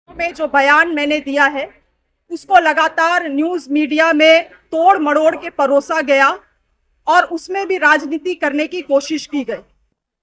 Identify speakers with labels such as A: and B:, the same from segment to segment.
A: में जो बयान मैंने दिया है उसको लगातार न्यूज मीडिया में तोड़ मरोड़ के परोसा गया और उसमें भी राजनीति करने की कोशिश की गई।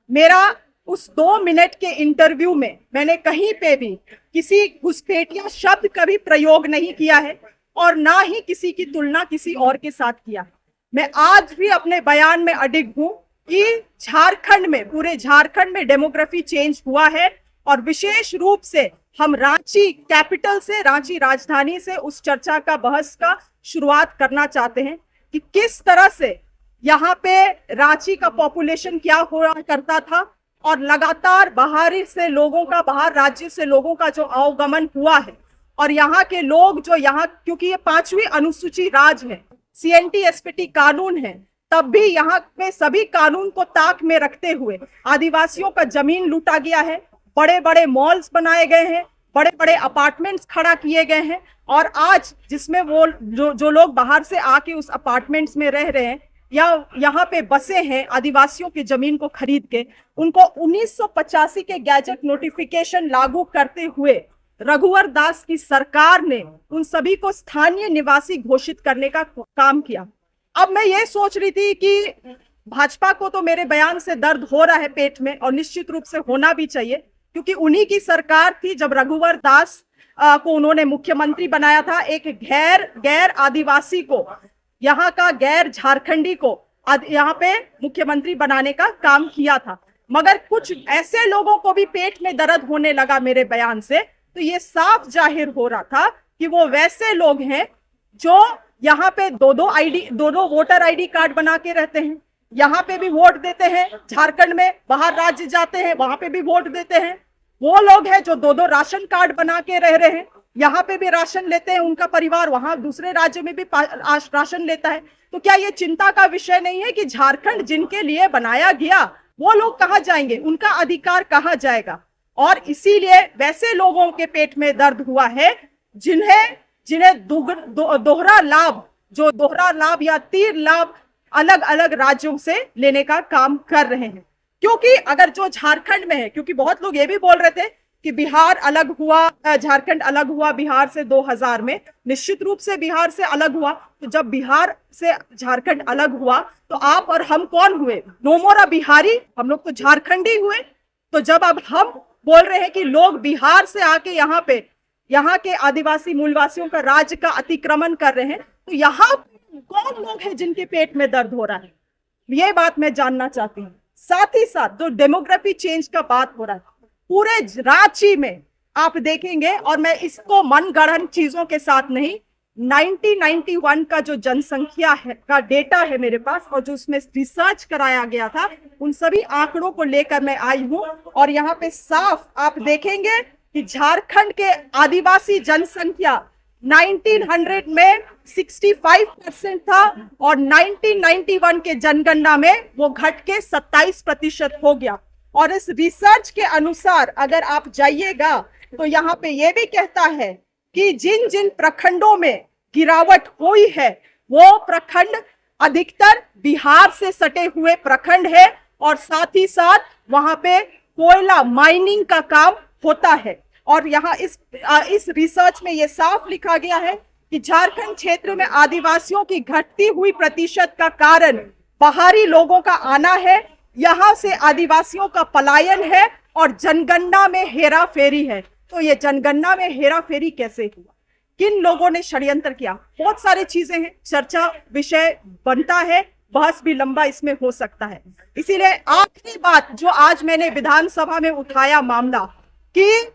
A: मेरा उस 2 मिनट के इंटरव्यू में मैंने कहीं पे भी किसी घुसपैठिया शब्द का भी प्रयोग नहीं किया है और ना ही किसी की तुलना किसी और के साथ किया है। मैं आज भी अपने बयान में अडिग हूं कि झारखंड में, पूरे झारखंड में डेमोग्राफी चेंज हुआ है और विशेष रूप से हम रांची कैपिटल से, रांची राजधानी से उस चर्चा का, बहस का शुरुआत करना चाहते हैं कि किस तरह से यहाँ पे रांची का पॉपुलेशन क्या हुआ करता था और लगातार बाहर से लोगों का, बाहर राज्य से लोगों का जो आवागमन हुआ है और यहाँ के लोग जो यहाँ, क्योंकि ये 5वीं अनुसूची राज है, CNT SPT कानून है, तब भी यहाँ पे सभी कानून को ताक में रखते हुए आदिवासियों का जमीन लूटा गया है, बड़े बड़े मॉल्स बनाए गए हैं, बड़े बड़े अपार्टमेंट्स खड़ा किए गए हैं और आज जिसमें वो जो लोग बाहर से आके उस अपार्टमेंट्स में रह रहे हैं या यहाँ पे बसे हैं आदिवासियों की जमीन को खरीद के, उनको 1985 के गैजेट नोटिफिकेशन लागू करते हुए रघुवर दास की सरकार ने उन सभी को स्थानीय निवासी घोषित करने का काम किया। अब मैं ये सोच रही थी कि भाजपा को तो मेरे बयान से दर्द हो रहा है पेट में और निश्चित रूप से होना भी चाहिए, क्योंकि उन्हीं की सरकार थी जब रघुवर दास को उन्होंने मुख्यमंत्री बनाया था। एक गैर आदिवासी को, यहाँ का गैर झारखंडी को यहाँ पे मुख्यमंत्री बनाने का काम किया था। मगर कुछ ऐसे लोगों को भी पेट में दर्द होने लगा मेरे बयान से, तो ये साफ जाहिर हो रहा था कि वो वैसे लोग हैं जो यहाँ पे दो वोटर आईडी कार्ड बना के रहते हैं, यहाँ पे भी वोट देते हैं, झारखंड में बाहर राज्य जाते हैं वहां पे भी वोट देते हैं। वो लोग हैं जो 2 राशन कार्ड बना के रह रहे हैं, यहाँ पे भी राशन लेते हैं, उनका परिवार वहां दूसरे राज्य में भी राशन लेता है। तो क्या ये चिंता का विषय नहीं है कि झारखंड जिनके लिए बनाया गया वो लोग कहाँ जाएंगे, उनका अधिकार कहाँ जाएगा? और इसीलिए वैसे लोगों के पेट में दर्द हुआ है जिन्हें दोहरा लाभ या तीर लाभ अलग अलग राज्यों से लेने का काम कर रहे हैं। क्योंकि अगर जो झारखंड में है, क्योंकि बहुत लोग ये भी बोल रहे थे कि बिहार अलग हुआ, झारखंड अलग हुआ बिहार से 2000 में, निश्चित रूप से बिहार से अलग हुआ। तो जब बिहार से झारखंड अलग हुआ तो आप और हम कौन हुए? नो मोर अ बिहारी, हम लोग तो झारखंडी हुए। तो जब अब हम बोल रहे हैं कि लोग बिहार से आके यहाँ के आदिवासी मूलवासियों का राज्य का अतिक्रमण कर रहे हैं, तो यहाँ कौन लोग हैं जिनके पेट में दर्द हो रहा है? ये बात मैं जानना चाहती हूँ। साथ ही साथ जो डेमोग्राफी चेंज का बात हो रहा है पूरे रांची में आप देखेंगे, और मैं इसको मनगढ़ंत चीजों के साथ नहीं, 1991 का जो जनसंख्या है का डेटा है मेरे पास और जो उसमें रिसर्च कराया गया था, उन सभी आंकड़ों को लेकर मैं आई हूं और यहाँ पे साफ आप देखेंगे कि झारखंड के आदिवासी जनसंख्या 1900 में 65% था और 1991 के जनगणना में वो घट के 27% हो गया। और इस रिसर्च के अनुसार अगर आप जाइएगा तो यहाँ पे ये भी कहता है कि जिन जिन प्रखंडों में गिरावट हुई है वो प्रखंड अधिकतर बिहार से सटे हुए प्रखंड है और साथ ही साथ वहां पे कोयला माइनिंग का काम होता है। और यहाँ इस रिसर्च में ये साफ लिखा गया है कि झारखंड क्षेत्र में आदिवासियों की घटती हुई प्रतिशत का कारण बाहरी लोगों का आना है, यहाँ से आदिवासियों का पलायन है और जनगणना में हेराफेरी है। तो ये जनगणना में हेराफेरी कैसे हुआ? किन लोगों ने षड्यंत्र किया? बहुत सारी चीजें हैं, चर्चा विषय बनता है, बहस भी लंबा इसमें हो सकता है। इसीलिए आखिरी बात जो आज मैंने विधानसभा में उठाया मामला कि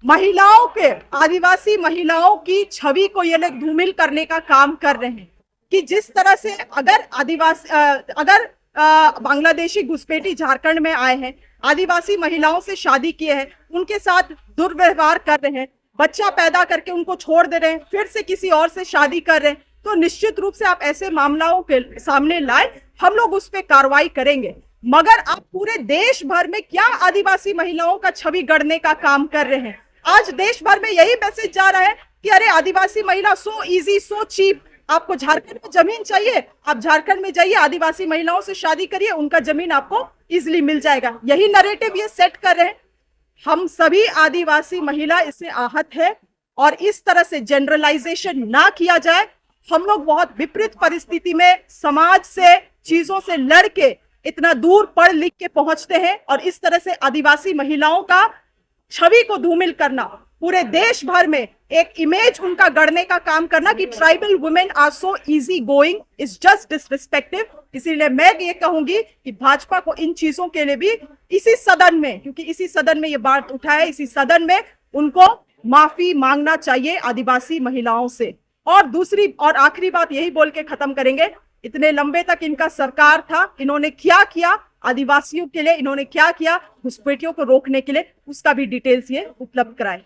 A: महिलाओं के, आदिवासी महिलाओं की छवि को ये लोग धूमिल करने का काम कर रहे हैं कि जिस तरह से अगर बांग्लादेशी घुसपैठी झारखंड में आए हैं, आदिवासी महिलाओं से शादी किए हैं, उनके साथ दुर्व्यवहार कर रहे हैं, बच्चा पैदा करके उनको छोड़ दे रहे हैं, फिर से किसी और से शादी कर रहे हैं, तो निश्चित रूप से आप ऐसे मामलों के सामने लाए, हम लोग उस पर कार्रवाई करेंगे। मगर आप पूरे देश भर में क्या आदिवासी महिलाओं का छवि गढ़ने का काम कर रहे हैं? आज देश भर में यही मैसेज जा रहा है कि अरे आदिवासी महिला सो इजी, सो चीप, आपको झारखंड में जमीन चाहिए, आप झारखंड में जाइए, आदिवासी महिलाओं से शादी करिए, उनका जमीन आपको इजिली मिल जाएगा। यही नैरेटिव ये सेट कर रहे हैं। हम सभी आदिवासी महिला इससे आहत है और इस तरह से जनरलाइजेशन ना किया जाए। हम लोग बहुत विपरीत परिस्थिति में समाज से चीजों से लड़के इतना दूर पढ़ लिख के पहुंचते हैं और इस तरह से आदिवासी महिलाओं का छवि को धूमिल करना, पूरे देश भर में एक इमेज उनका गढ़ने का काम करना कि tribal women are so easy going is just disrespectful. इसीलिए मैं ये कहूंगी कि भाजपा को इन चीजों के लिए भी इसी सदन में, क्योंकि इसी सदन में ये बात उठा है, इसी सदन में उनको माफी मांगना चाहिए आदिवासी महिलाओं से। और दूसरी और आखिरी बात यही बोल के खत्म करेंगे, इतने लंबे तक इनका सरकार था, इन्होंने क्या किया आदिवासियों के लिए, इन्होंने क्या किया घुसपैठियों को रोकने के लिए, उसका भी डिटेल्स ये उपलब्ध कराए।